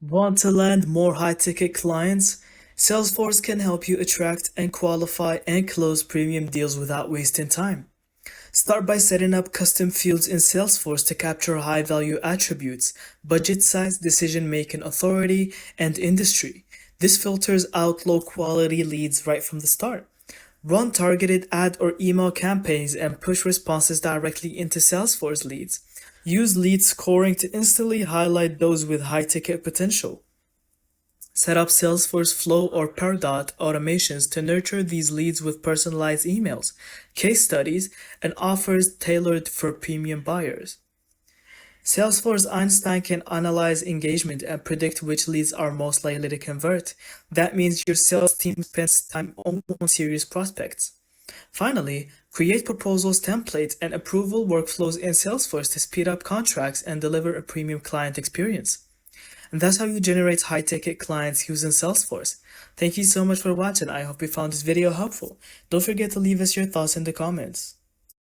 Want to land more high-ticket clients? Salesforce can help you attract and qualify and close premium deals without wasting time. Start by setting up custom fields in Salesforce to capture high-value attributes, budget size, decision-making authority, and industry. This filters out low-quality leads right from the start. Run targeted ad or email campaigns and push responses directly into Salesforce leads. Use lead scoring to instantly highlight those with high ticket potential. Set up Salesforce Flow or Pardot automations to nurture these leads with personalized emails, case studies, and offers tailored for premium buyers. Salesforce Einstein can analyze engagement and predict which leads are most likely to convert. That means your sales team spends time only on serious prospects. Finally, create proposals templates and approval workflows in Salesforce to speed up contracts and deliver a premium client experience. And that's how you generate high-ticket clients using Salesforce. Thank you so much for watching. I hope you found this video helpful. Don't forget to leave us your thoughts in the comments.